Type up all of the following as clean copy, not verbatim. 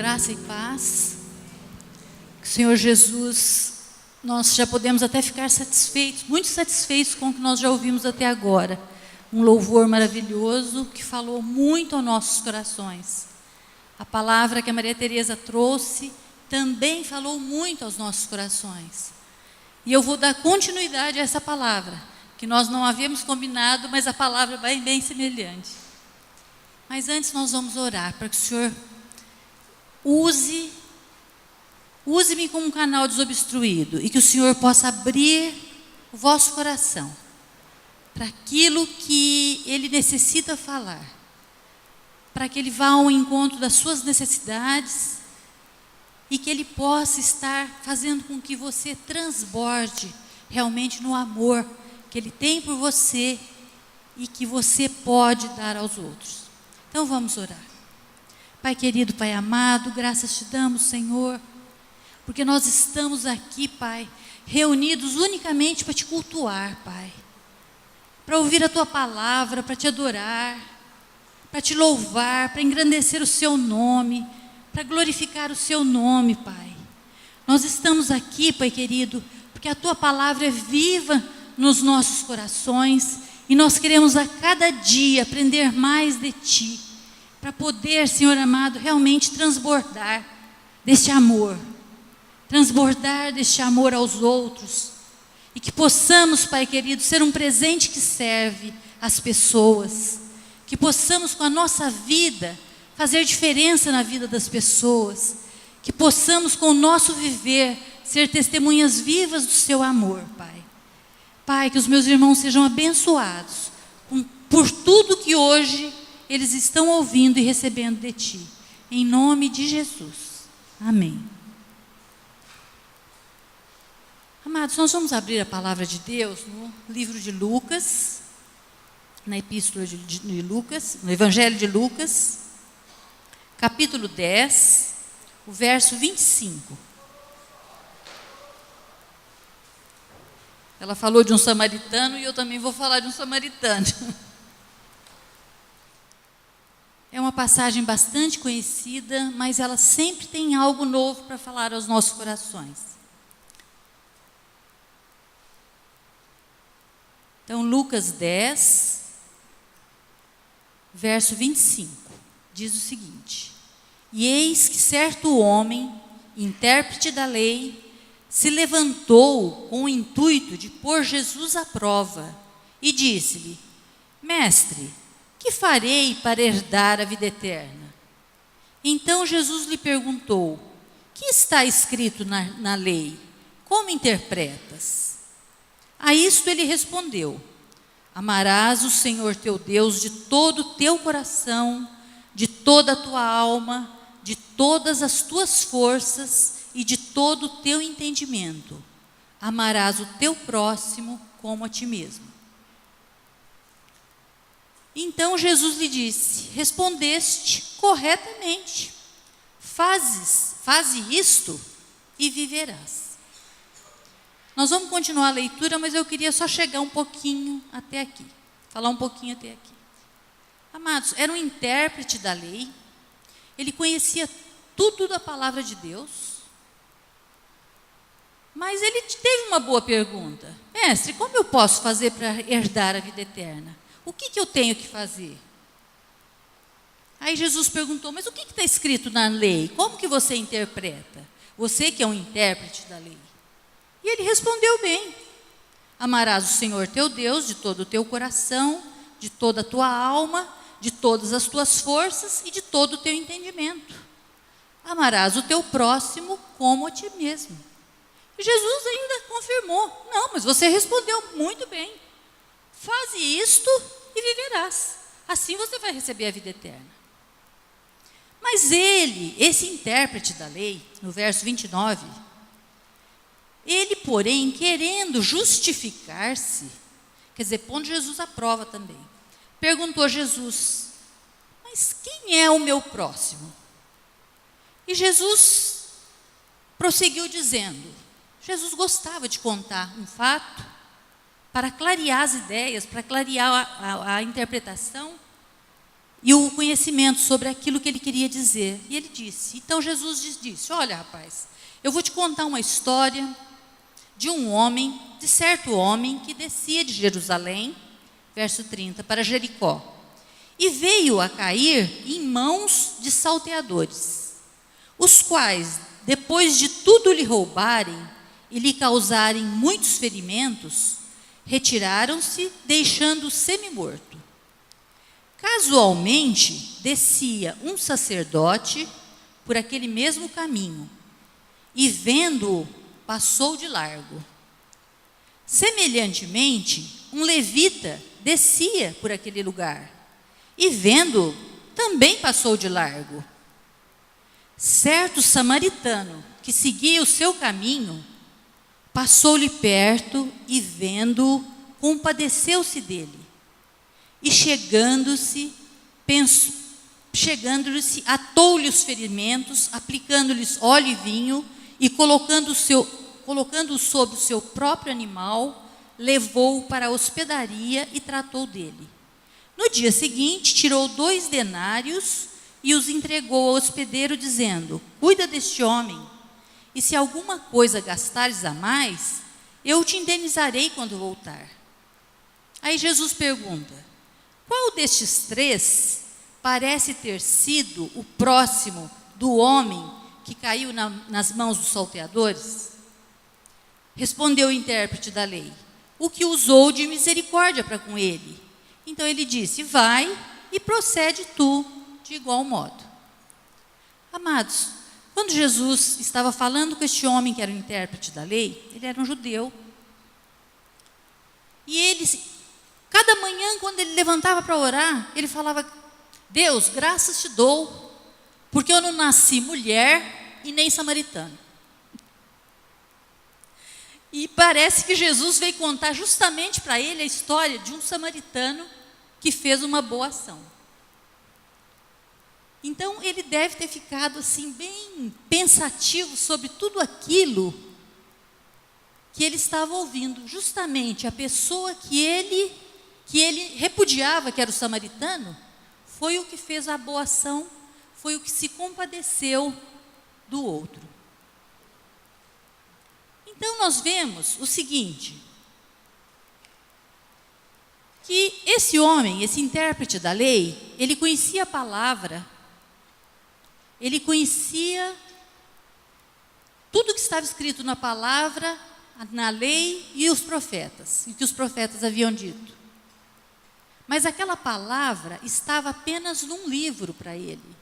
Graça e paz. Senhor Jesus, nós já podemos até ficar satisfeitos, muito satisfeitos com o que nós já ouvimos até agora. Um louvor maravilhoso que falou muito aos nossos corações. A palavra que a Maria Tereza trouxe também falou muito aos nossos corações. E eu vou dar continuidade a essa palavra, que nós não havíamos combinado, mas a palavra vai bem semelhante. Mas antes nós vamos orar para que o Senhor use-me como um canal desobstruído e que o Senhor possa abrir o vosso coração para aquilo que Ele necessita falar, para que Ele vá ao encontro das suas necessidades e que Ele possa estar fazendo com que você transborde realmente no amor que Ele tem por você e que você pode dar aos outros. Então vamos orar. Pai querido, Pai amado, graças te damos, Senhor, porque nós estamos aqui, Pai, reunidos unicamente para te cultuar, Pai, para ouvir a Tua palavra, para te adorar, para te louvar, para engrandecer o Seu nome, para glorificar o Seu nome, Pai. Nós estamos aqui, Pai querido, porque a Tua palavra é viva nos nossos corações e nós queremos a cada dia aprender mais de Ti, para poder, Senhor amado, realmente transbordar deste amor aos outros, e que possamos, Pai querido, ser um presente que serve às pessoas, que possamos com a nossa vida fazer diferença na vida das pessoas, que possamos com o nosso viver ser testemunhas vivas do Seu amor, Pai. Pai, que os meus irmãos sejam abençoados por tudo que hoje eles estão ouvindo e recebendo de Ti. Em nome de Jesus. Amém. Amados, nós vamos abrir a palavra de Deus no livro de Lucas, na epístola de Lucas, no Evangelho de Lucas, capítulo 10, o verso 25. Ela falou de um samaritano e eu também vou falar de um samaritano. É uma passagem bastante conhecida, mas ela sempre tem algo novo para falar aos nossos corações. Então, Lucas 10, verso 25, diz o seguinte: E eis que certo homem, intérprete da lei, se levantou com o intuito de pôr Jesus à prova e disse-lhe: Mestre, que farei para herdar a vida eterna? Então Jesus lhe perguntou: que está escrito na lei? Como interpretas? A isto ele respondeu: Amarás o Senhor teu Deus de todo o teu coração, de toda a tua alma, de todas as tuas forças e de todo o teu entendimento. Amarás o teu próximo como a ti mesmo. Então Jesus lhe disse: Respondeste corretamente. Faze isto e viverás. Nós vamos continuar a leitura, mas eu queria só chegar um pouquinho até aqui. Falar um pouquinho até aqui. Amados, era um intérprete da lei. Ele conhecia tudo da palavra de Deus. Mas ele teve uma boa pergunta: Mestre, como eu posso fazer para herdar a vida eterna? O que eu tenho que fazer? Aí Jesus perguntou: mas o que está escrito na lei? Como que você interpreta? Você que é um intérprete da lei. E ele respondeu bem: Amarás o Senhor teu Deus de todo o teu coração, de toda a tua alma, de todas as tuas forças e de todo o teu entendimento. Amarás o teu próximo como a ti mesmo. E Jesus ainda confirmou: não, mas você respondeu muito bem. Faze isto e viverás. Assim você vai receber a vida eterna. Mas ele, esse intérprete da lei, no verso 29, ele, porém, querendo justificar-se, quer dizer, pondo Jesus à prova também, perguntou a Jesus: mas quem é o meu próximo? E Jesus prosseguiu dizendo, Jesus gostava de contar um fato para clarear as ideias, para clarear a interpretação. e o conhecimento sobre aquilo que ele queria dizer. E ele disse, então Jesus disse, olha rapaz, eu vou te contar uma história de um homem, de certo homem que descia de Jerusalém, verso 30, para Jericó, e veio a cair em mãos de salteadores, os quais, depois de tudo lhe roubarem e lhe causarem muitos ferimentos, retiraram-se, deixando-o semi-morto. Casualmente, descia um sacerdote por aquele mesmo caminho, e vendo-o, passou de largo. Semelhantemente, um levita descia por aquele lugar, e vendo-o, também passou de largo. Certo samaritano, que seguia o seu caminho, passou-lhe perto e, vendo-o, compadeceu-se dele. E chegando-se, atou-lhe os ferimentos, aplicando-lhes óleo e vinho, e colocando-o sobre o seu próprio animal, levou-o para a hospedaria e tratou dele. No dia seguinte, tirou 2 denários e os entregou ao hospedeiro, dizendo, cuida deste homem, e se alguma coisa gastares a mais, eu te indenizarei quando voltar. Aí Jesus pergunta, qual destes 3 parece ter sido o próximo do homem que caiu nas mãos dos salteadores? Respondeu o intérprete da lei, o que usou de misericórdia para com ele. Então ele disse, vai e procede tu de igual modo. Amados, quando Jesus estava falando com este homem que era o intérprete da lei, ele era um judeu. E ele, cada manhã, quando ele levantava para orar, ele falava, Deus, graças te dou, porque eu não nasci mulher e nem samaritano. E parece que Jesus veio contar justamente para ele a história de um samaritano que fez uma boa ação. Então ele deve ter ficado assim bem pensativo sobre tudo aquilo que ele estava ouvindo. Justamente a pessoa que ele repudiava, que era o samaritano, foi o que fez a boa ação, foi o que se compadeceu do outro. Então nós vemos o seguinte, que esse homem, esse intérprete da lei, ele conhecia a palavra, ele conhecia tudo que estava escrito na palavra, na lei e os profetas, e que os profetas haviam dito. Mas aquela palavra estava apenas num livro para ele.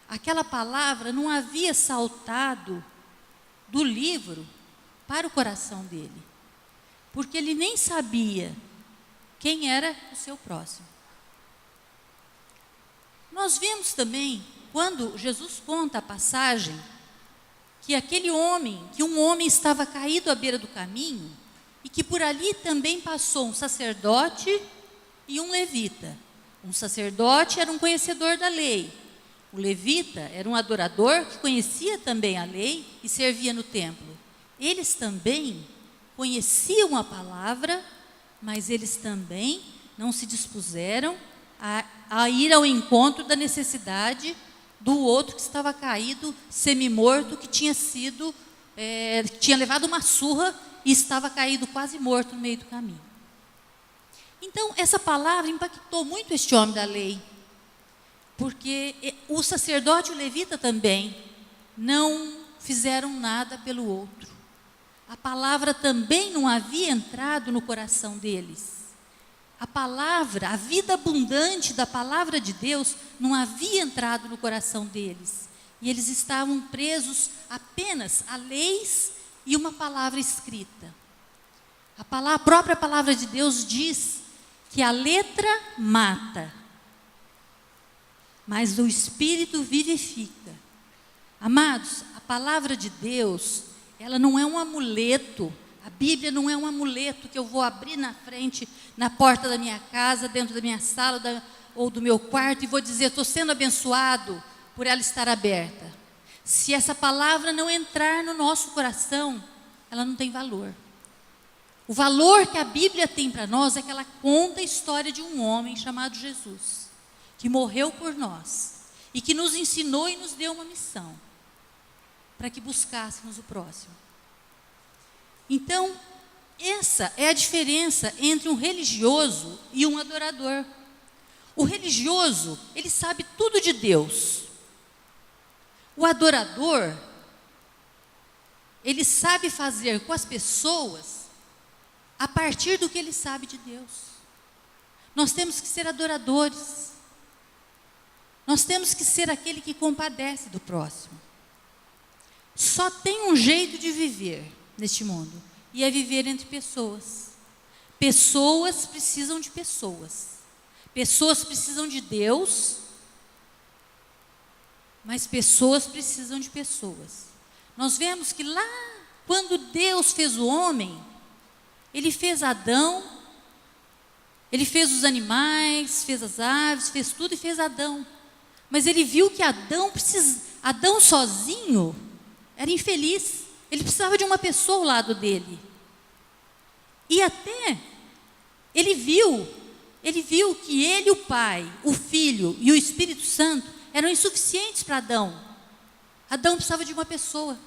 Aquela palavra não havia saltado do livro para o coração dele, porque ele nem sabia quem era o seu próximo. Nós vemos também, quando Jesus conta a passagem, que um homem estava caído à beira do caminho, e que por ali também passou um sacerdote e um levita. Um sacerdote era um conhecedor da lei, o levita era um adorador que conhecia também a lei e servia no templo. Eles também conheciam a palavra, mas eles também não se dispuseram a ir ao encontro da necessidade do outro que estava caído, semi-morto, que tinha levado uma surra e estava caído quase morto no meio do caminho. Então, essa palavra impactou muito este homem da lei, porque o sacerdote e o levita também não fizeram nada pelo outro. A palavra também não havia entrado no coração deles. A palavra, a vida abundante da palavra de Deus não havia entrado no coração deles. E eles estavam presos apenas a leis e uma palavra escrita. A própria palavra de Deus diz que a letra mata, mas o Espírito vivifica. Amados, a palavra de Deus, ela não é um amuleto. A Bíblia não é um amuleto que eu vou abrir na frente, na porta da minha casa, dentro da minha sala ou do meu quarto e vou dizer, estou sendo abençoado por ela estar aberta. Se essa palavra não entrar no nosso coração, ela não tem valor. O valor que a Bíblia tem para nós é que ela conta a história de um homem chamado Jesus. que morreu por nós e que nos ensinou e nos deu uma missão para que buscássemos o próximo. Então, essa é a diferença entre um religioso e um adorador. O religioso, ele sabe tudo de Deus. O adorador, ele sabe fazer com as pessoas a partir do que ele sabe de Deus. Nós temos que ser adoradores. Nós temos que ser aquele que compadece do próximo. Só tem um jeito de viver neste mundo, e é viver entre pessoas. Pessoas precisam de pessoas. Pessoas precisam de Deus, mas pessoas precisam de pessoas. Nós vemos que lá, quando Deus fez o homem, Ele fez Adão, Ele fez os animais, fez as aves, fez tudo e fez Adão. Mas Ele viu que Adão sozinho era infeliz. Ele precisava de uma pessoa ao lado dele. E até ele viu que ele, o Pai, o Filho e o Espírito Santo eram insuficientes para Adão. Adão precisava de uma pessoa,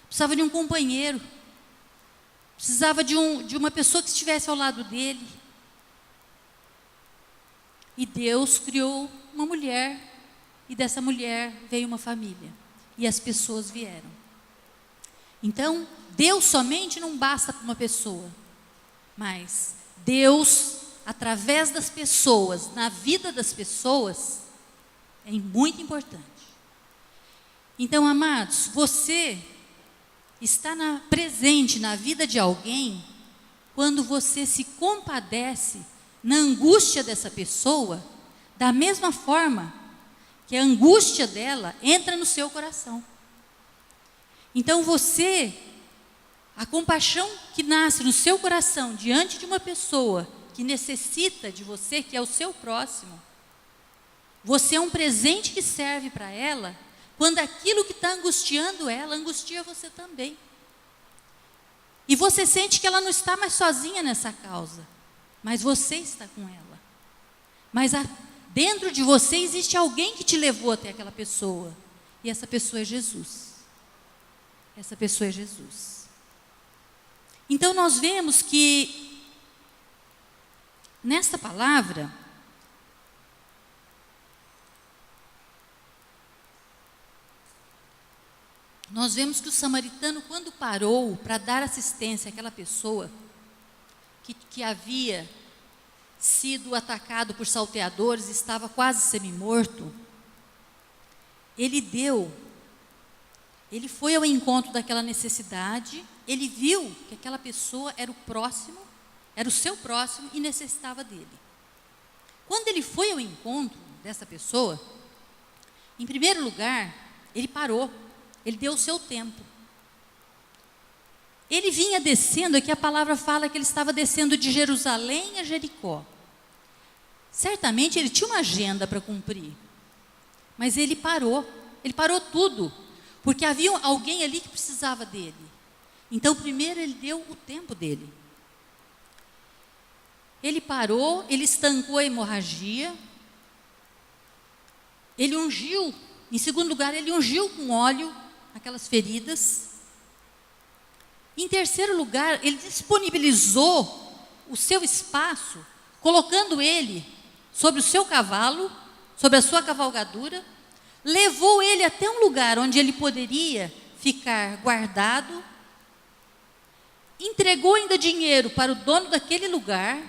precisava de um companheiro, precisava de uma pessoa que estivesse ao lado dele. E Deus criou uma mulher, e dessa mulher veio uma família, e as pessoas vieram. Então, Deus somente não basta para uma pessoa, mas Deus, através das pessoas, na vida das pessoas, é muito importante. Então, amados, você está presente na vida de alguém quando você se compadece na angústia dessa pessoa, da mesma forma que a angústia dela entra no seu coração. Então a compaixão que nasce no seu coração diante de uma pessoa que necessita de você, que é o seu próximo, você é um presente que serve para ela, quando aquilo que está angustiando ela, angustia você também. E você sente que ela não está mais sozinha nessa causa, mas você está com ela. Mas dentro de você existe alguém que te levou até aquela pessoa, e essa pessoa é Jesus. Essa pessoa é Jesus. Então nós vemos que nesta palavra nós vemos que o samaritano, quando parou para dar assistência àquela pessoa que havia sido atacado por salteadores, estava quase semi-morto, ele foi ao encontro daquela necessidade, ele viu que aquela pessoa era o próximo, era o seu próximo e necessitava dele. Quando ele foi ao encontro dessa pessoa, em primeiro lugar, ele parou, ele deu o seu tempo. Ele vinha descendo, aqui a palavra fala que ele estava descendo de Jerusalém a Jericó. Certamente ele tinha uma agenda para cumprir, mas ele parou tudo, porque havia alguém ali que precisava dele. Então, primeiro ele deu o tempo dele. Ele parou, ele estancou a hemorragia, ele ungiu, em segundo lugar, ele ungiu com óleo aquelas feridas. Em terceiro lugar, ele disponibilizou o seu espaço, colocando ele sobre o seu cavalo, sobre a sua cavalgadura, levou ele até um lugar onde ele poderia ficar guardado, entregou ainda dinheiro para o dono daquele lugar,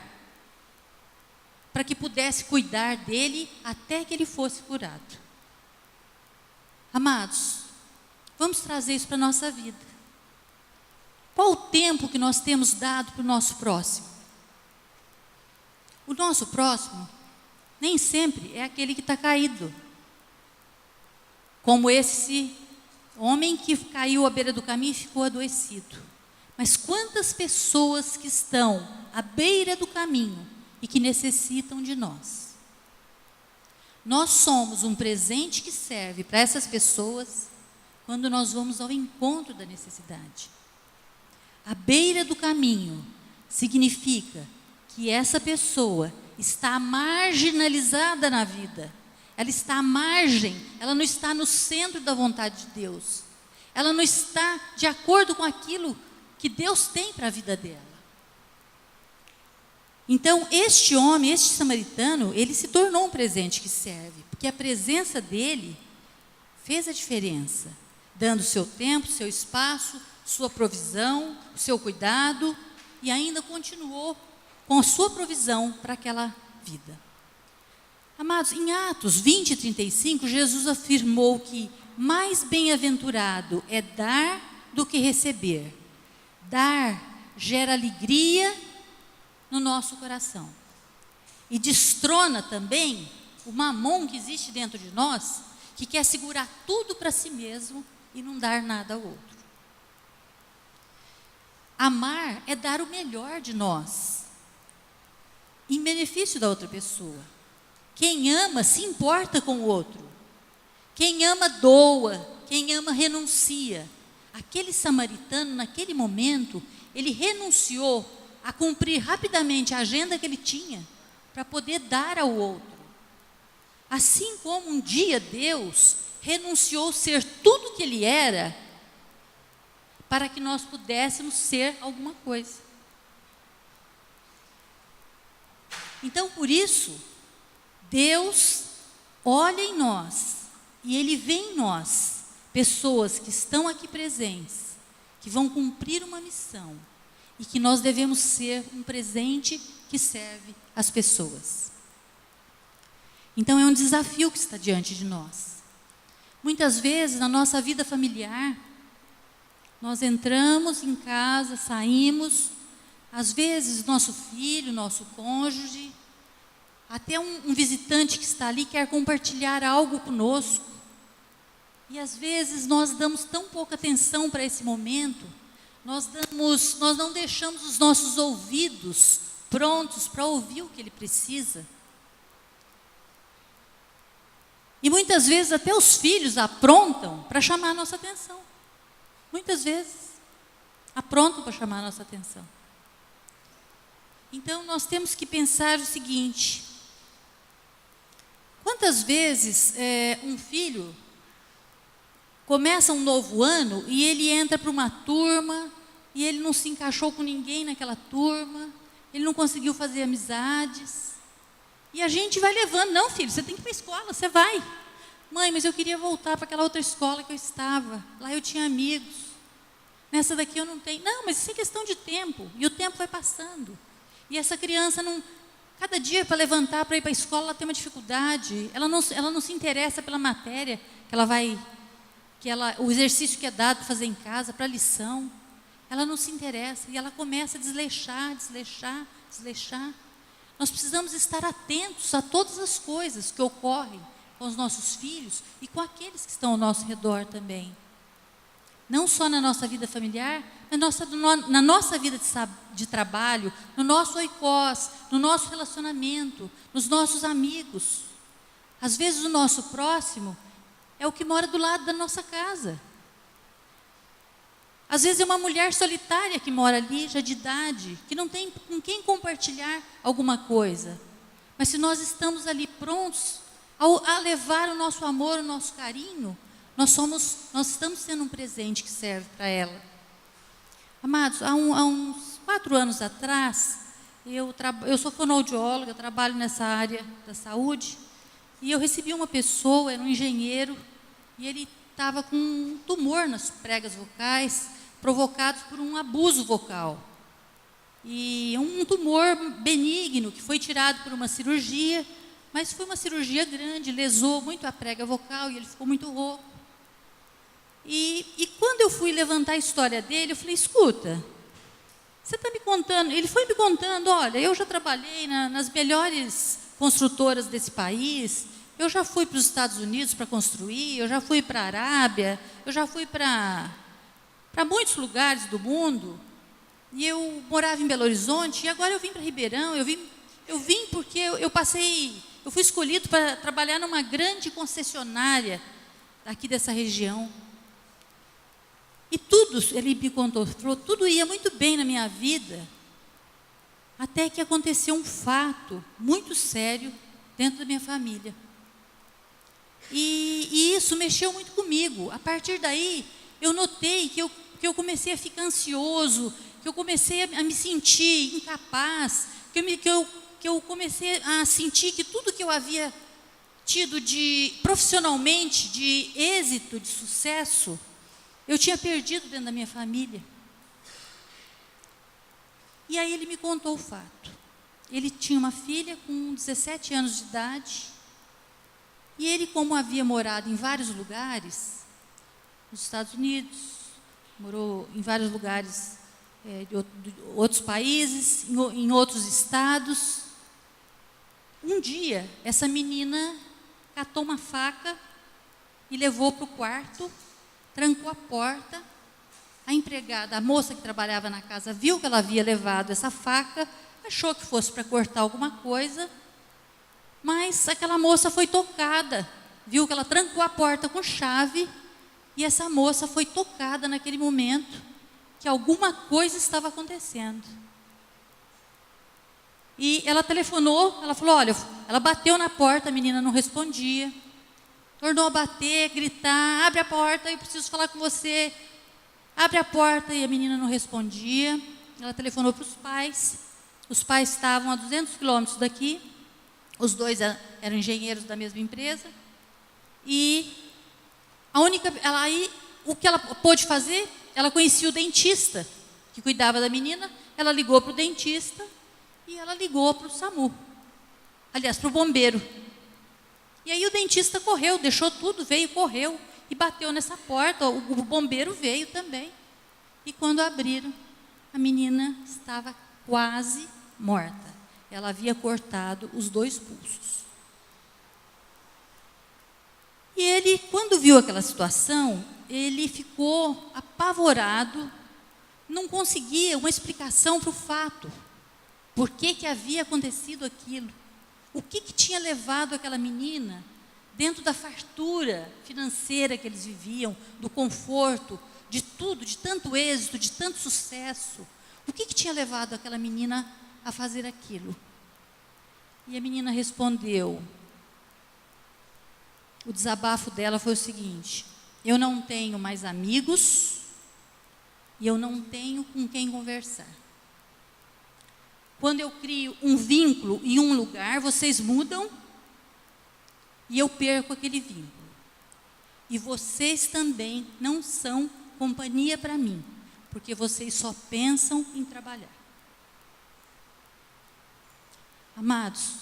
para que pudesse cuidar dele até que ele fosse curado. Amados, vamos trazer isso para a nossa vida. Qual o tempo que nós temos dado para o nosso próximo? O nosso próximo nem sempre é aquele que está caído, como esse homem que caiu à beira do caminho e ficou adoecido. Mas quantas pessoas que estão à beira do caminho e que necessitam de nós? Nós somos um presente que serve para essas pessoas quando nós vamos ao encontro da necessidade. À beira do caminho significa que essa pessoa está marginalizada na vida, ela está à margem, ela não está no centro da vontade de Deus. Ela não está de acordo com aquilo que Deus tem para a vida dela. Então, este homem, este samaritano, ele se tornou um presente que serve, porque a presença dele fez a diferença, dando seu tempo, seu espaço, sua provisão, seu cuidado, e ainda continuou com a sua provisão para aquela vida. Amados, em Atos 20 e 35, Jesus afirmou que mais bem-aventurado é dar do que receber. Dar gera alegria no nosso coração. E destrona também o mamon que existe dentro de nós, que quer segurar tudo para si mesmo e não dar nada ao outro. Amar é dar o melhor de nós, em benefício da outra pessoa. Quem ama se importa com o outro. Quem ama doa, quem ama renuncia. Aquele samaritano, naquele momento, ele renunciou a cumprir rapidamente a agenda que ele tinha para poder dar ao outro. Assim como um dia Deus renunciou a ser tudo que ele era para que nós pudéssemos ser alguma coisa. Então, por isso, Deus olha em nós e Ele vê em nós pessoas que estão aqui presentes, que vão cumprir uma missão e que nós devemos ser um presente que serve as pessoas. Então, é um desafio que está diante de nós. Muitas vezes, na nossa vida familiar, nós entramos em casa, saímos, às vezes nosso filho, nosso cônjuge, até um visitante que está ali quer compartilhar algo conosco. E às vezes nós damos tão pouca atenção para esse momento, nós não deixamos os nossos ouvidos prontos para ouvir o que ele precisa. E muitas vezes até os filhos aprontam para chamar a nossa atenção. Muitas vezes aprontam para chamar a nossa atenção. Então nós temos que pensar o seguinte: quantas vezes um filho começa um novo ano e ele entra para uma turma e ele não se encaixou com ninguém naquela turma, ele não conseguiu fazer amizades, e a gente vai levando: não, filho, você tem que ir para a escola, você vai. Mãe, mas eu queria voltar para aquela outra escola que eu estava, lá eu tinha amigos, nessa daqui eu não tenho. Não, mas isso é questão de tempo, e o tempo vai passando, e essa criança não... Cada dia para levantar, para ir para a escola, ela tem uma dificuldade, ela não se interessa pela matéria o exercício que é dado para fazer em casa, para a lição, ela não se interessa, e ela começa a desleixar. Nós precisamos estar atentos a todas as coisas que ocorrem com os nossos filhos e com aqueles que estão ao nosso redor também. Não só na nossa vida familiar, na nossa vida de trabalho, no nosso oikos, no nosso relacionamento, nos nossos amigos. Às vezes o nosso próximo é o que mora do lado da nossa casa. Às vezes é uma mulher solitária que mora ali, já de idade, que não tem com quem compartilhar alguma coisa. Mas se nós estamos ali prontos a levar o nosso amor, o nosso carinho, nós estamos sendo um presente que serve para ela. Amados, há uns 4 anos atrás, eu sou fonoaudióloga, trabalho nessa área da saúde, e eu recebi uma pessoa, era um engenheiro, e ele estava com um tumor nas pregas vocais, provocado por um abuso vocal. E um tumor benigno, que foi tirado por uma cirurgia, mas foi uma cirurgia grande, lesou muito a prega vocal, e ele ficou muito rouco. E quando eu fui levantar a história dele, eu falei: escuta, você está me contando... Ele foi me contando: olha, eu já trabalhei nas melhores construtoras desse país, eu já fui para os Estados Unidos para construir, eu já fui para a Arábia, eu já fui para muitos lugares do mundo, e eu morava em Belo Horizonte, e agora eu vim para Ribeirão. Eu vim porque eu fui escolhido para trabalhar numa grande concessionária aqui dessa região. E tudo, ele me contou, tudo ia muito bem na minha vida, até que aconteceu um fato muito sério dentro da minha família. E isso mexeu muito comigo. A partir daí, eu notei que eu comecei a ficar ansioso, que eu comecei a me sentir incapaz, que eu comecei a sentir que tudo que eu havia tido profissionalmente, de êxito, de sucesso, eu tinha perdido dentro da minha família. E aí ele me contou o fato. Ele tinha uma filha com 17 anos de idade, e ele, como havia morado em vários lugares, nos Estados Unidos, morou em vários lugares de outros países, em outros estados, um dia, essa menina catou uma faca e levou para o quarto, trancou a porta. A empregada, a moça que trabalhava na casa, viu que ela havia levado essa faca, achou que fosse para cortar alguma coisa, mas aquela moça foi tocada, viu que ela trancou a porta com chave, e essa moça foi tocada naquele momento, que alguma coisa estava acontecendo. E ela telefonou, ela falou, olha, ela bateu na porta, a menina não respondia, tornou a bater, gritar, abre a porta, eu preciso falar com você. Abre a porta, e a menina não respondia. Ela telefonou para os pais estavam a 200 quilômetros daqui, os dois eram engenheiros da mesma empresa, e o que ela pôde fazer, ela conhecia o dentista que cuidava da menina, ela ligou para o dentista, e ela ligou para o SAMU, aliás, para o bombeiro. E aí o dentista correu, deixou tudo, veio, correu, e bateu nessa porta, o bombeiro veio também. E quando abriram, a menina estava quase morta. Ela havia cortado os 2 pulsos. E ele, quando viu aquela situação, ele ficou apavorado, não conseguia uma explicação para o fato. Por que havia acontecido aquilo? O que tinha levado aquela menina, dentro da fartura financeira que eles viviam, do conforto, de tudo, de tanto êxito, de tanto sucesso, o que tinha levado aquela menina a fazer aquilo? E a menina respondeu, o desabafo dela foi o seguinte: eu não tenho mais amigos e eu não tenho com quem conversar. Quando eu crio um vínculo em um lugar, vocês mudam e eu perco aquele vínculo. E vocês também não são companhia para mim, porque vocês só pensam em trabalhar. Amados,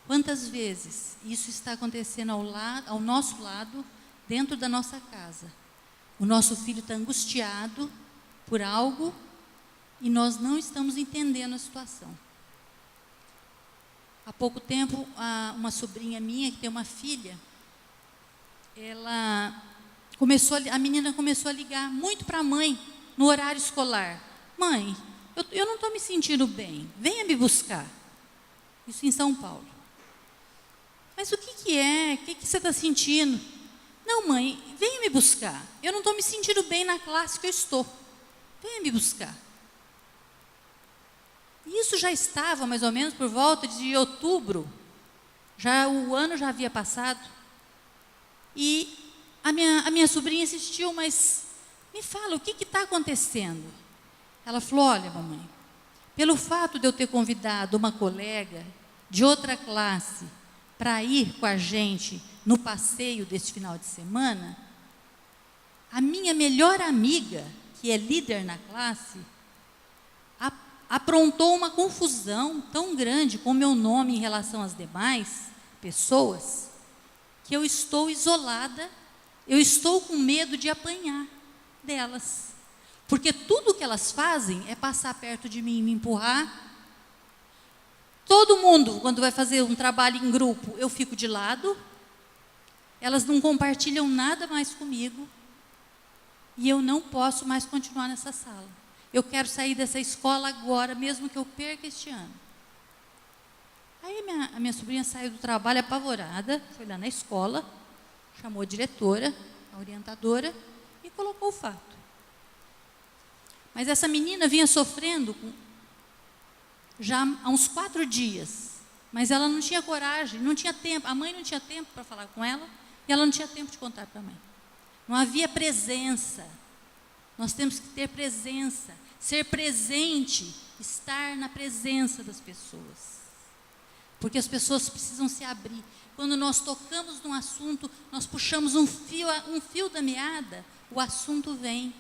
quantas vezes isso está acontecendo ao nosso lado, dentro da nossa casa? O nosso filho está angustiado por algo e nós não estamos entendendo a situação. Há pouco tempo, uma sobrinha minha, que tem uma filha, a menina começou a ligar muito para a mãe, no horário escolar. Mãe, eu não estou me sentindo bem, venha me buscar. Isso em São Paulo. Mas o que é? O que você está sentindo? Não, mãe, venha me buscar. Eu não estou me sentindo bem na classe que eu estou. Venha me buscar. Isso já estava mais ou menos por volta de outubro. O ano já havia passado. E a minha sobrinha insistiu, mas me fala, o que está acontecendo? Ela falou, olha, mamãe, pelo fato de eu ter convidado uma colega de outra classe para ir com a gente no passeio deste final de semana, a minha melhor amiga, que é líder na classe, aprontou uma confusão tão grande com o meu nome em relação às demais pessoas, que eu estou isolada, eu estou com medo de apanhar delas. Porque tudo que elas fazem é passar perto de mim e me empurrar. Todo mundo, quando vai fazer um trabalho em grupo, eu fico de lado. Elas não compartilham nada mais comigo. E eu não posso mais continuar nessa sala. Eu quero sair dessa escola agora, mesmo que eu perca este ano. Aí a minha sobrinha saiu do trabalho apavorada, foi lá na escola, chamou a diretora, a orientadora, e colocou o fato. Mas essa menina vinha sofrendo já há uns 4 dias, mas ela não tinha coragem, não tinha tempo, a mãe não tinha tempo para falar com ela, E ela não tinha tempo de contar para a mãe. Não havia presença. Nós temos que ter presença, ser presente, estar na presença das pessoas. Porque as pessoas precisam se abrir. Quando nós tocamos num assunto, nós puxamos um fio da meada, o assunto vem.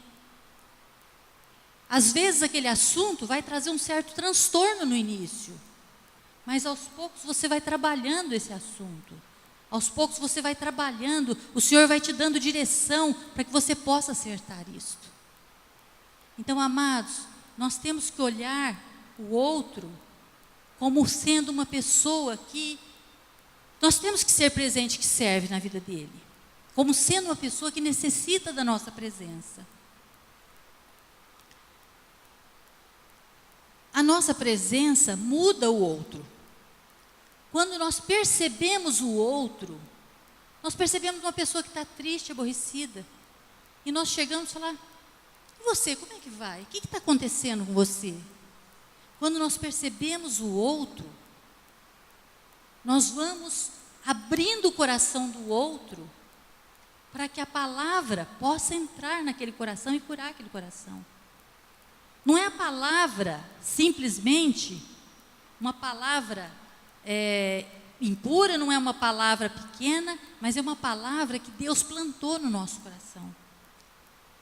Às vezes aquele assunto vai trazer um certo transtorno no início, mas aos poucos você vai trabalhando esse assunto. Aos poucos você vai trabalhando, o Senhor vai te dando direção para que você possa acertar isto. Então, amados, nós temos que olhar o outro como sendo uma pessoa que nós temos que ser presente, que serve na vida dele, como sendo uma pessoa que necessita da nossa presença. A nossa presença muda o outro. Quando nós percebemos o outro, nós percebemos uma pessoa que está triste, aborrecida, e nós chegamos a falar: e você, como é que vai? O que está acontecendo com você? Quando nós percebemos o outro, nós vamos abrindo o coração do outro para que a palavra possa entrar naquele coração e curar aquele coração. Não é a palavra simplesmente uma palavra impura, não é uma palavra pequena, mas é uma palavra que Deus plantou no nosso coração.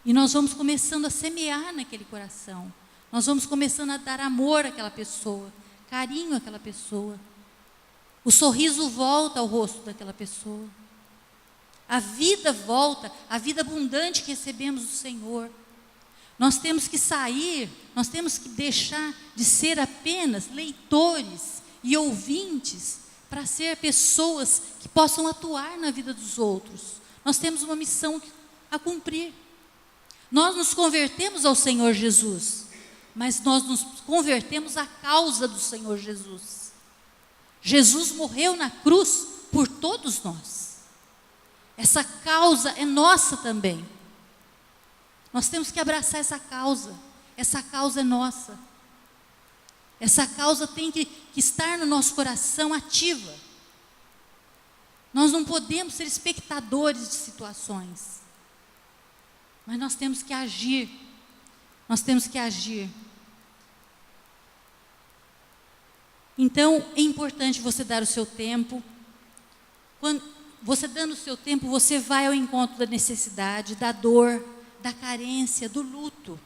E nós vamos começando a semear naquele coração. Nós vamos começando a dar amor àquela pessoa, carinho àquela pessoa. O sorriso volta ao rosto daquela pessoa. A vida volta, a vida abundante que recebemos do Senhor. Nós temos que sair, nós temos que deixar de ser apenas leitores e ouvintes para ser pessoas que possam atuar na vida dos outros. Nós temos uma missão a cumprir. Nós nos convertemos ao Senhor Jesus, mas nós nos convertemos à causa do Senhor Jesus. Jesus morreu na cruz por todos nós. Essa causa é nossa também. Nós temos que abraçar essa causa é nossa. Essa causa tem que estar no nosso coração ativa. Nós não podemos ser espectadores de situações, mas nós temos que agir. Nós temos que agir. Então, é importante você dar o seu tempo. Quando você dando o seu tempo, você vai ao encontro da necessidade, da dor, da carência, do luto.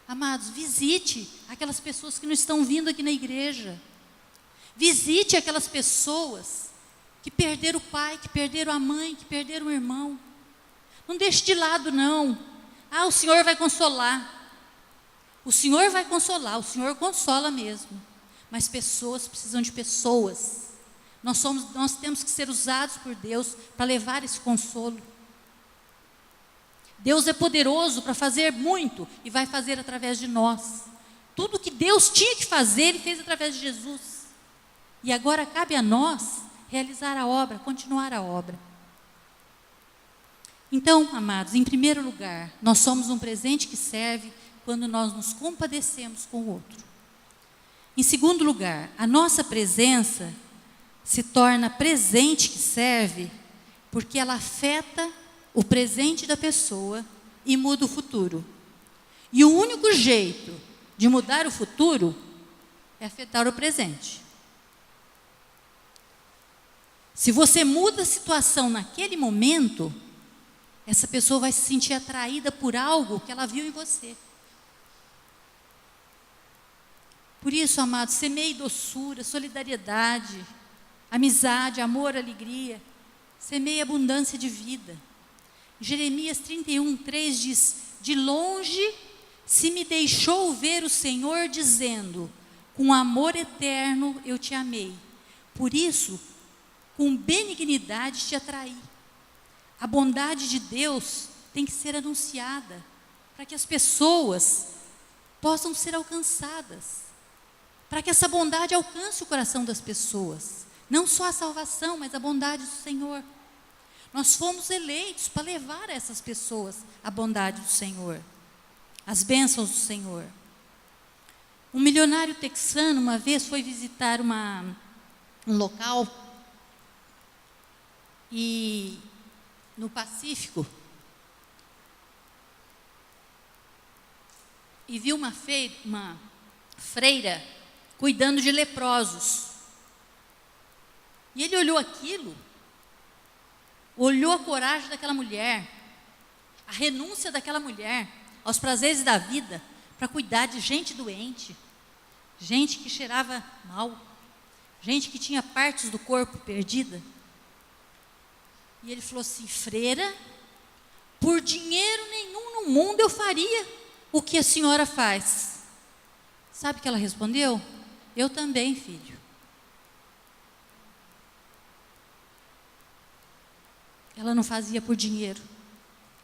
Amados, visite aquelas pessoas que não estão vindo aqui na igreja. Visite aquelas pessoas que perderam o pai, que perderam a mãe, que perderam o irmão. Não deixe de lado, não. Ah, o Senhor vai consolar. O Senhor vai consolar, o Senhor consola mesmo. Mas pessoas precisam de pessoas. Nós temos que ser usados por Deus para levar esse consolo. Deus é poderoso para fazer muito e vai fazer através de nós. Tudo que Deus tinha que fazer, Ele fez através de Jesus. E agora cabe a nós realizar a obra, continuar a obra. Então, amados, em primeiro lugar, nós somos um presente que serve quando nós nos compadecemos com o outro. Em segundo lugar, a nossa presença se torna presente que serve porque ela afeta o presente da pessoa e muda o futuro. E o único jeito de mudar o futuro é afetar o presente. Se você muda a situação naquele momento, essa pessoa vai se sentir atraída por algo que ela viu em você. Por isso, amados, semeie doçura, solidariedade, amizade, amor, alegria. Semeie abundância de vida. Jeremias 31:3 diz: de longe se me deixou ver o Senhor dizendo, com amor eterno eu te amei. Por isso, com benignidade te atraí. A bondade de Deus tem que ser anunciada para que as pessoas possam ser alcançadas. Para que essa bondade alcance o coração das pessoas. Não só a salvação, mas a bondade do Senhor. Nós fomos eleitos para levar a essas pessoas a bondade do Senhor, as bênçãos do Senhor. Um milionário texano uma vez foi visitar um local e no Pacífico e viu uma freira cuidando de leprosos. E ele olhou aquilo, olhou a coragem daquela mulher, a renúncia daquela mulher aos prazeres da vida para cuidar de gente doente, gente que cheirava mal, gente que tinha partes do corpo perdida. E ele falou assim: freira, por dinheiro nenhum no mundo eu faria o que a senhora faz. Sabe o que ela respondeu? Eu também, filho. Ela não fazia por dinheiro,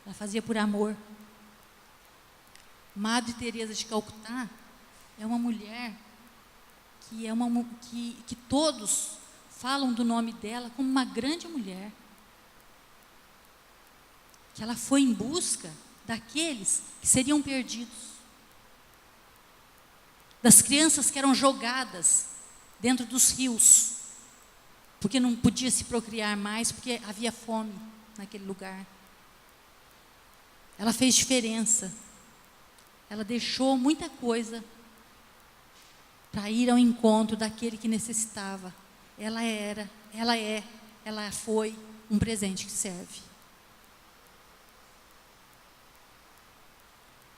ela fazia por amor. Madre Teresa de Calcutá é uma mulher que todos falam do nome dela como uma grande mulher. Que ela foi em busca daqueles que seriam perdidos, das crianças que eram jogadas dentro dos rios, porque não podia se procriar mais, porque havia fome naquele lugar. Ela fez diferença, ela deixou muita coisa para ir ao encontro daquele que necessitava. Ela foi um presente que serve.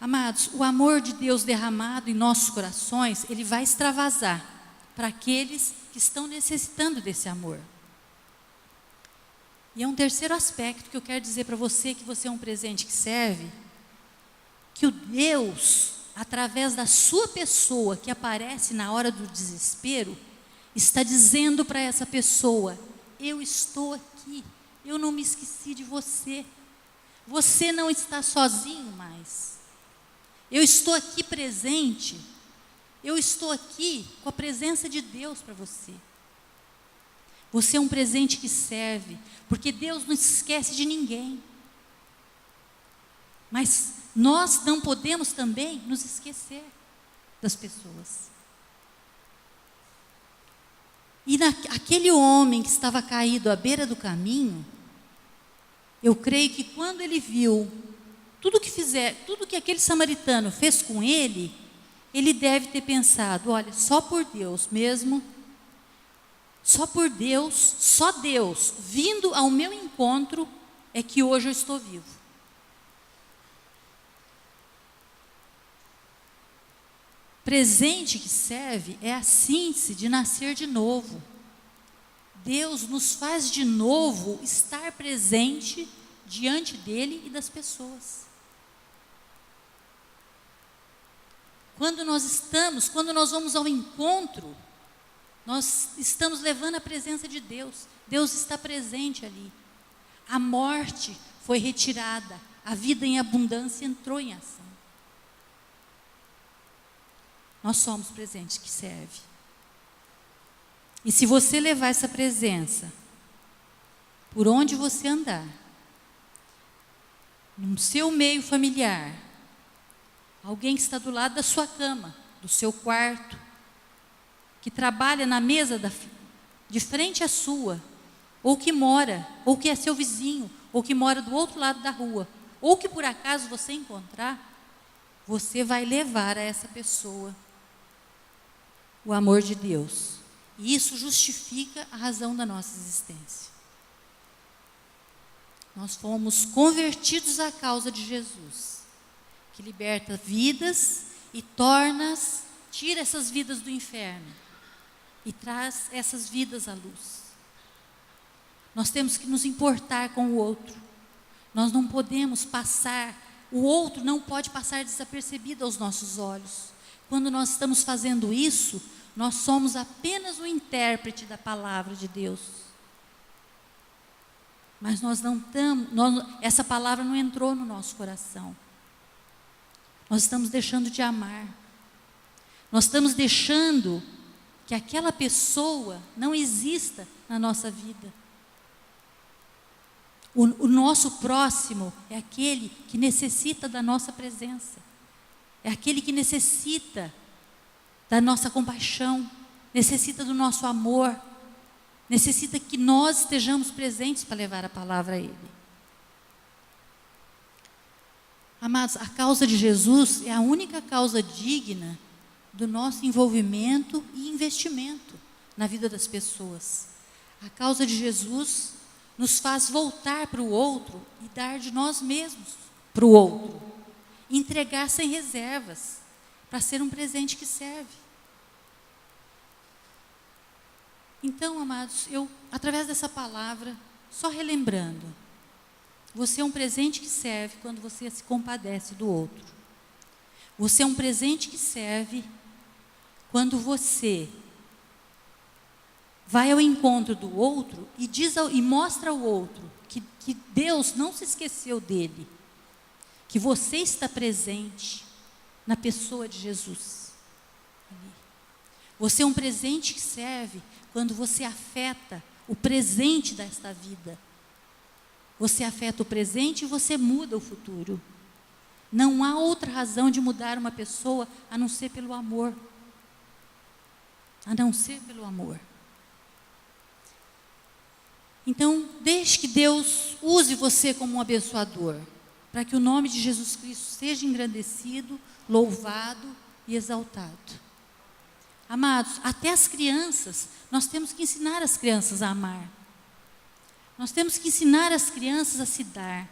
Amados, o amor de Deus derramado em nossos corações, ele vai extravasar para aqueles que estão necessitando desse amor. E é um terceiro aspecto que eu quero dizer para você, que você é um presente que serve, que o Deus, através da sua pessoa que aparece na hora do desespero, está dizendo para essa pessoa: eu estou aqui, eu não me esqueci de você, você não está sozinho mais. Eu estou aqui presente, eu estou aqui com a presença de Deus para você. Você é um presente que serve, porque Deus não esquece de ninguém. Mas nós não podemos também nos esquecer das pessoas. E aquele homem que estava caído à beira do caminho, eu creio que quando ele viu tudo que aquele samaritano fez com ele, ele deve ter pensado: olha, só por Deus mesmo, só por Deus, só Deus vindo ao meu encontro é que hoje eu estou vivo. Presente que serve é a síntese de nascer de novo. Deus nos faz de novo estar presente diante dele e das pessoas. Quando nós vamos ao encontro, nós estamos levando a presença de Deus. Deus está presente ali. A morte foi retirada, a vida em abundância entrou em ação. Nós somos presentes que serve. E se você levar essa presença por onde você andar, no seu meio familiar, alguém que está do lado da sua cama, do seu quarto, que trabalha na mesa de frente à sua, ou que mora, ou que é seu vizinho, ou que mora do outro lado da rua, ou que por acaso você encontrar, você vai levar a essa pessoa o amor de Deus. E isso justifica a razão da nossa existência. Nós fomos convertidos à causa de Jesus, que liberta vidas e tira essas vidas do inferno e traz essas vidas à luz. Nós temos que nos importar com o outro. Nós não podemos o outro não pode passar desapercebido aos nossos olhos. Quando nós estamos fazendo isso, nós somos apenas o intérprete da palavra de Deus. Mas essa palavra não entrou no nosso coração. Nós estamos deixando de amar. Nós estamos deixando que aquela pessoa não exista na nossa vida. O nosso próximo é aquele que necessita da nossa presença. É aquele que necessita da nossa compaixão, necessita do nosso amor, necessita que nós estejamos presentes para levar a palavra a ele. Amados, a causa de Jesus é a única causa digna do nosso envolvimento e investimento na vida das pessoas. A causa de Jesus nos faz voltar para o outro e dar de nós mesmos para o outro. Entregar sem reservas, para ser um presente que serve. Então, amados, eu, através dessa palavra, só relembrando, você é um presente que serve quando você se compadece do outro. Você é um presente que serve quando você vai ao encontro do outro e mostra ao outro que Deus não se esqueceu dele, que você está presente na pessoa de Jesus. Você é um presente que serve quando você afeta o presente desta vida. Você afeta o presente e você muda o futuro. Não há outra razão de mudar uma pessoa a não ser pelo amor. A não ser pelo amor. Então, deixe que Deus use você como um abençoador, para que o nome de Jesus Cristo seja engrandecido, louvado e exaltado. Amados, até as crianças, nós temos que ensinar as crianças a amar. Nós temos que ensinar as crianças a se dar.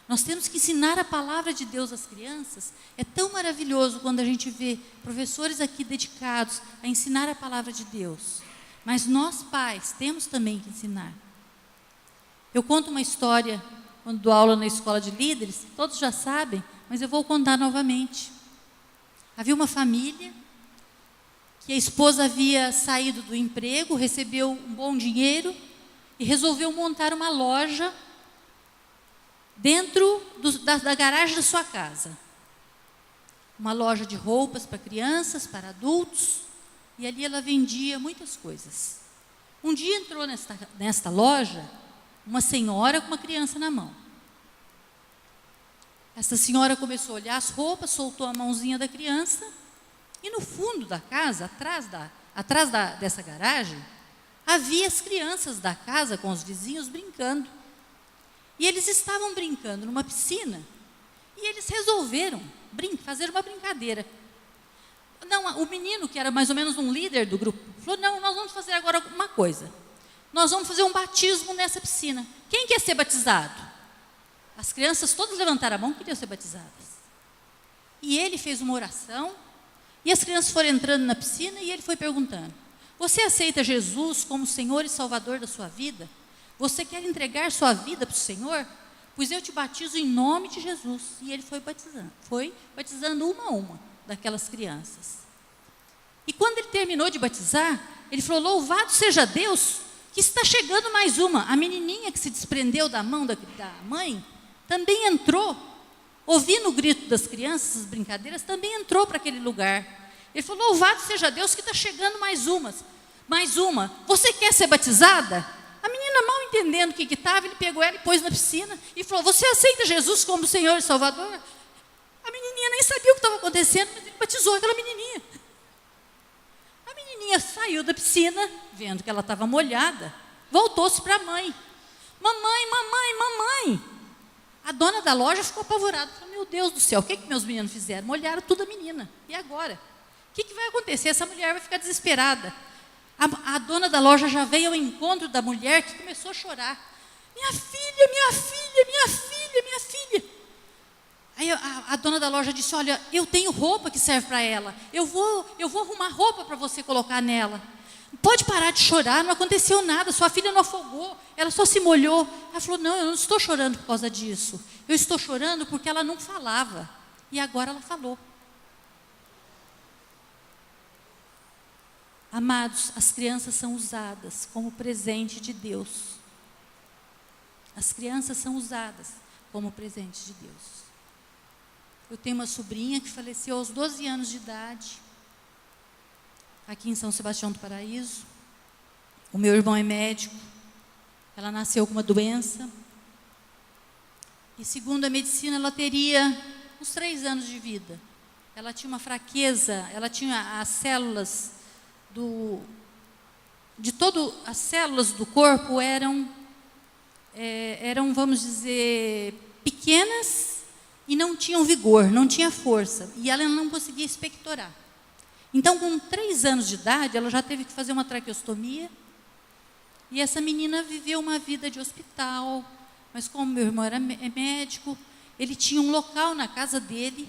Nós temos que ensinar a palavra de Deus às crianças. É tão maravilhoso quando a gente vê professores aqui dedicados a ensinar a palavra de Deus. Mas nós, pais, temos também que ensinar. Eu conto uma história, quando dou aula na escola de líderes, todos já sabem, mas eu vou contar novamente. Havia uma família que a esposa havia saído do emprego, recebeu um bom dinheiro e resolveu montar uma loja dentro da garagem da sua casa. Uma loja de roupas para crianças, para adultos, e ali ela vendia muitas coisas. Um dia entrou nesta loja uma senhora com uma criança na mão. Essa senhora começou a olhar as roupas, soltou a mãozinha da criança, e no fundo da casa, atrás dessa garagem, havia as crianças da casa com os vizinhos brincando. E eles estavam brincando numa piscina, e eles resolveram fazer uma brincadeira. Não, o menino, que era mais ou menos um líder do grupo, falou: não, nós vamos fazer agora uma coisa. Nós vamos fazer um batismo nessa piscina. Quem quer ser batizado? As crianças todas levantaram a mão, queriam ser batizadas. E ele fez uma oração, e as crianças foram entrando na piscina, e ele foi perguntando: você aceita Jesus como Senhor e Salvador da sua vida? Você quer entregar sua vida para o Senhor? Pois eu te batizo em nome de Jesus. E ele foi batizando uma a uma daquelas crianças. E quando ele terminou de batizar, ele falou: louvado seja Deus, que está chegando mais uma. A menininha que se desprendeu da mão da mãe também entrou, ouvindo o grito das crianças, as brincadeiras, também entrou para aquele lugar. Ele falou: louvado seja Deus que está chegando mais uma. Você quer ser batizada? A menina, mal entendendo o que estava, ele pegou ela e pôs na piscina e falou: você aceita Jesus como Senhor e Salvador? A menininha nem sabia o que estava acontecendo, mas ele batizou aquela menininha. A menininha saiu da piscina, vendo que ela estava molhada, voltou-se para a mãe. Mamãe. A dona da loja ficou apavorada. Falou: meu Deus do céu, o que meus meninos fizeram? Molharam tudo a menina. E agora? O que vai acontecer? Essa mulher vai ficar desesperada. A dona da loja já veio ao encontro da mulher, que começou a chorar. Minha filha. Aí a dona da loja disse: olha, eu tenho roupa que serve para ela. Eu vou arrumar roupa para você colocar nela. Pode parar de chorar, não aconteceu nada, sua filha não afogou, ela só se molhou. Ela falou: não, eu não estou chorando por causa disso. Eu estou chorando porque ela não falava. E agora ela falou. Amados, as crianças são usadas como presente de Deus. As crianças são usadas como presente de Deus. Eu tenho uma sobrinha que faleceu aos 12 anos de idade, aqui em São Sebastião do Paraíso. O meu irmão é médico. Ela nasceu com uma doença. E segundo a medicina, ela teria uns 3 anos de vida. Ela tinha uma fraqueza, ela tinha as células as células do corpo eram, vamos dizer, pequenas e não tinham vigor, não tinha força, e ela não conseguia expectorar. Então, com 3 anos de idade, ela já teve que fazer uma traqueostomia, e essa menina viveu uma vida de hospital, mas como meu irmão era médico, ele tinha um local na casa dele,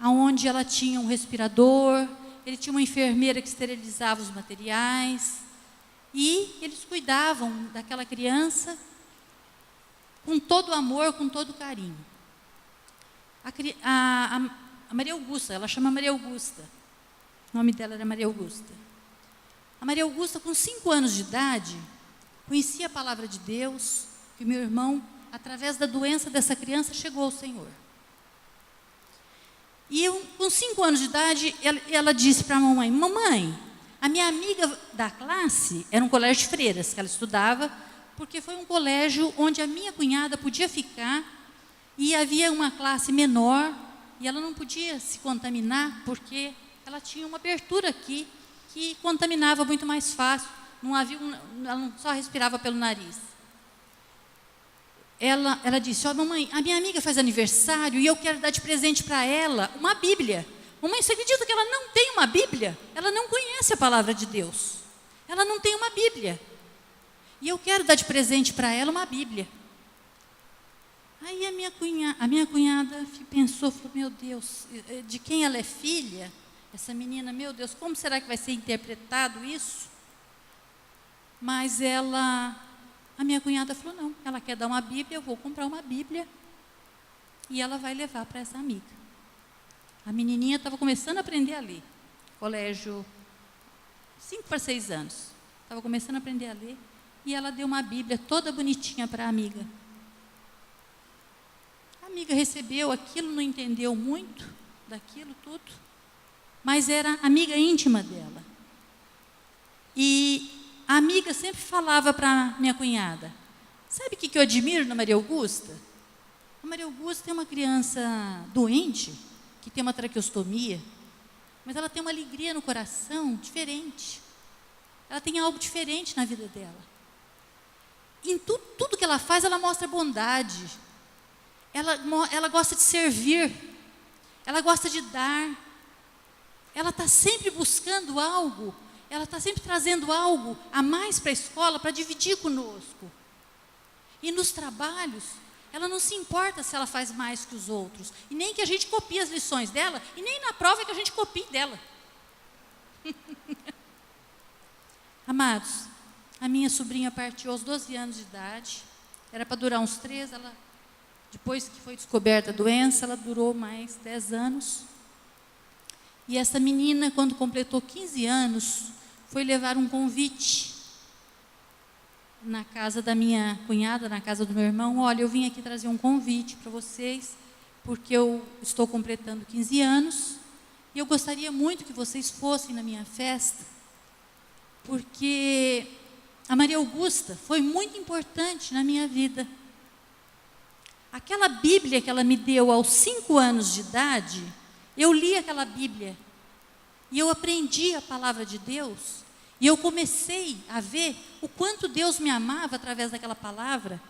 onde ela tinha um respirador, ele tinha uma enfermeira que esterilizava os materiais, e eles cuidavam daquela criança com todo o amor, com todo o carinho. A Maria Augusta, ela chama Maria Augusta, o nome dela era Maria Augusta. A Maria Augusta, com 5 anos de idade, conhecia a palavra de Deus, que meu irmão, através da doença dessa criança, chegou ao Senhor. E eu, com 5 anos de idade, ela disse para a mamãe: mamãe, a minha amiga da classe era um colégio de freiras que ela estudava, porque foi um colégio onde a minha cunhada podia ficar, e havia uma classe menor, e ela não podia se contaminar, porque ela tinha uma abertura aqui, que contaminava muito mais fácil, ela não só respirava pelo nariz. Ela disse: mamãe, a minha amiga faz aniversário e eu quero dar de presente para ela uma Bíblia. Mamãe, você acredita que ela não tem uma Bíblia? Ela não conhece a palavra de Deus. Ela não tem uma Bíblia. E eu quero dar de presente para ela uma Bíblia. Aí a minha cunhada pensou, falou: meu Deus, de quem ela é filha? Essa menina, meu Deus, como será que vai ser interpretado isso? Mas a minha cunhada falou: não, ela quer dar uma Bíblia, eu vou comprar uma Bíblia e ela vai levar para essa amiga. A menininha estava começando a aprender a ler, colégio, 5 para 6 anos, estava começando a aprender a ler, e ela deu uma Bíblia toda bonitinha para a amiga. A amiga recebeu aquilo, não entendeu muito daquilo tudo, mas era amiga íntima dela. E a amiga sempre falava para minha cunhada: sabe o que eu admiro na Maria Augusta? A Maria Augusta é uma criança doente, que tem uma traqueostomia, mas ela tem uma alegria no coração diferente. Ela tem algo diferente na vida dela. Em tudo que ela faz, ela mostra bondade. Ela gosta de servir. Ela gosta de dar. Ela está sempre buscando algo. Ela está sempre trazendo algo a mais para a escola para dividir conosco. E nos trabalhos, ela não se importa se ela faz mais que os outros. E nem que a gente copie as lições dela, e nem na prova que a gente copie dela. Amados, a minha sobrinha partiu aos 12 anos de idade. Era para durar uns 3, depois que foi descoberta a doença, ela durou mais 10 anos. E essa menina, quando completou 15 anos, foi levar um convite na casa da minha cunhada, na casa do meu irmão. Olha, eu vim aqui trazer um convite para vocês, porque eu estou completando 15 anos, e eu gostaria muito que vocês fossem na minha festa, porque a Maria Augusta foi muito importante na minha vida. Aquela Bíblia que ela me deu aos 5 anos de idade, eu li aquela Bíblia, e eu aprendi a palavra de Deus, e eu comecei a ver o quanto Deus me amava através daquela palavra,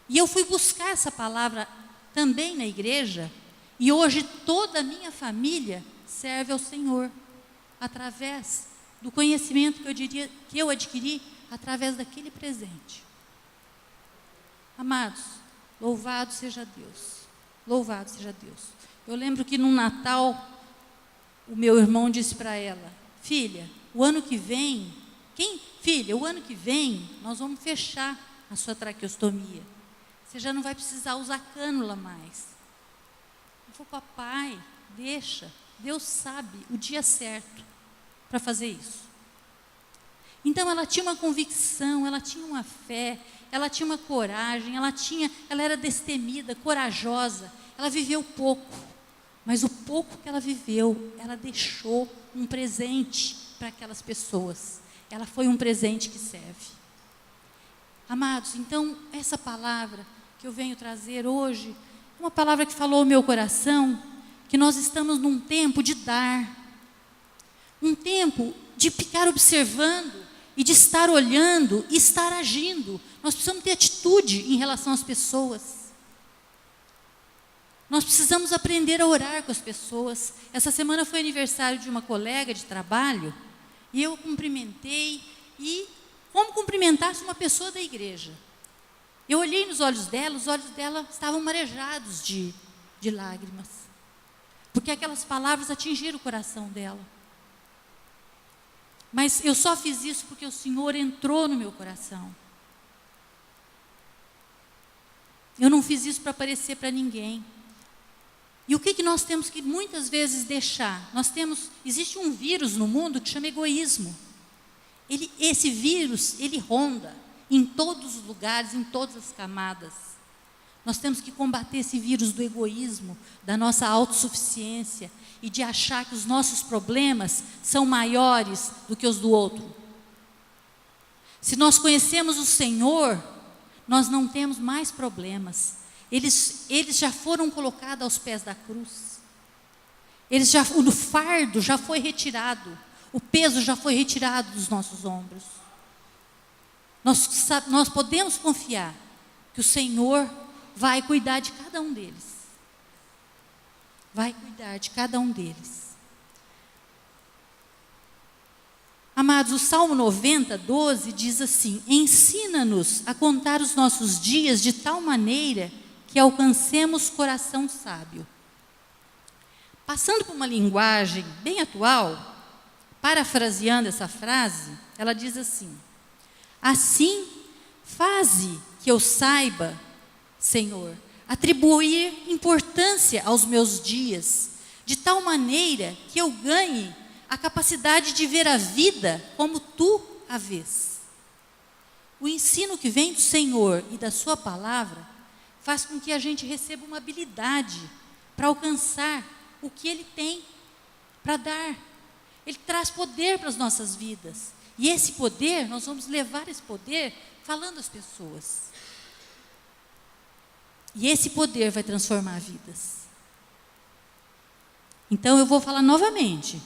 e eu fui buscar essa palavra também na igreja, e hoje toda a minha família serve ao Senhor, através do conhecimento que eu adquiri através daquele presente. Amados, louvado seja Deus, louvado seja Deus. Eu lembro que no Natal, o meu irmão disse para ela: filha, o ano que vem nós vamos fechar a sua traqueostomia. Você já não vai precisar usar cânula mais. Eu falei: papai, deixa, Deus sabe o dia certo para fazer isso. Então ela tinha uma convicção, ela tinha uma fé, ela tinha uma coragem, ela era destemida, corajosa. Ela viveu pouco, mas o pouco que ela viveu, ela deixou um presente para aquelas pessoas. Ela foi um presente que serve. Amados, então essa palavra que eu venho trazer hoje, uma palavra que falou ao meu coração, que nós estamos num tempo de dar, um tempo de ficar observando e de estar olhando e estar agindo. Nós precisamos ter atitude em relação às pessoas. Nós precisamos aprender a orar com as pessoas. Essa semana foi aniversário de uma colega de trabalho, e eu cumprimentei, e como cumprimentasse uma pessoa da igreja. Eu olhei nos olhos dela, os olhos dela estavam marejados de lágrimas, porque aquelas palavras atingiram o coração dela. Mas eu só fiz isso porque o Senhor entrou no meu coração. Eu não fiz isso para aparecer para ninguém. E o que nós temos que muitas vezes deixar? Existe um vírus no mundo que chama egoísmo. Esse vírus, ele ronda em todos os lugares, em todas as camadas. Nós temos que combater esse vírus do egoísmo, da nossa autossuficiência e de achar que os nossos problemas são maiores do que os do outro. Se nós conhecemos o Senhor, nós não temos mais problemas. Eles já foram colocados aos pés da cruz. O fardo já foi retirado. O peso já foi retirado dos nossos ombros. Nós podemos confiar que o Senhor vai cuidar de cada um deles. Vai cuidar de cada um deles. Amados, o Salmo 90, 12 diz assim: ensina-nos a contar os nossos dias de tal maneira que alcancemos coração sábio. Passando por uma linguagem bem atual, parafraseando essa frase, ela diz assim: assim, faze que eu saiba, Senhor, atribuir importância aos meus dias, de tal maneira que eu ganhe a capacidade de ver a vida como tu a vês. O ensino que vem do Senhor e da sua palavra faz com que a gente receba uma habilidade para alcançar o que Ele tem para dar. Ele traz poder para as nossas vidas. E esse poder, nós vamos levar esse poder falando às pessoas. E esse poder vai transformar vidas. Então eu vou falar novamente.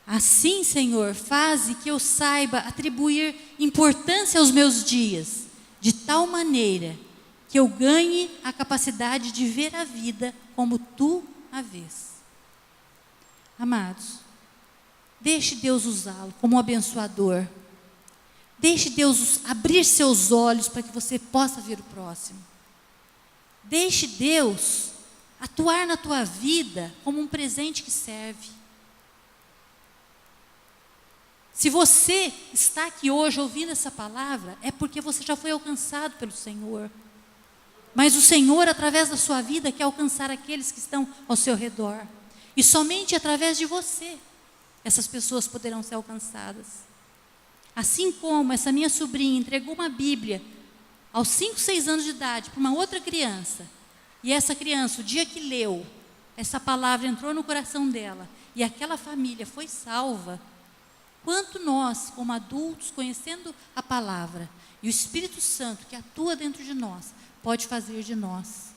Assim, Senhor, faze que eu saiba atribuir importância aos meus dias, de tal maneira que eu ganhe a capacidade de ver a vida como tu a vês. Amados, deixe Deus usá-lo como um abençoador. Deixe Deus abrir seus olhos para que você possa ver o próximo. Deixe Deus atuar na tua vida como um presente que serve. Se você está aqui hoje ouvindo essa palavra, é porque você já foi alcançado pelo Senhor. Mas o Senhor, através da sua vida, quer alcançar aqueles que estão ao seu redor. E somente através de você, essas pessoas poderão ser alcançadas. Assim como essa minha sobrinha entregou uma Bíblia aos 5, 6 anos de idade para uma outra criança. E essa criança, o dia que leu, essa palavra entrou no coração dela. E aquela família foi salva. Quanto nós, como adultos, conhecendo a palavra, e o Espírito Santo que atua dentro de nós, pode fazer de nós.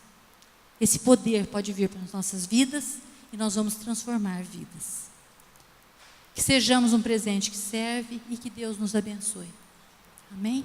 Esse poder pode vir para as nossas vidas e nós vamos transformar vidas. Que sejamos um presente que serve e que Deus nos abençoe. Amém?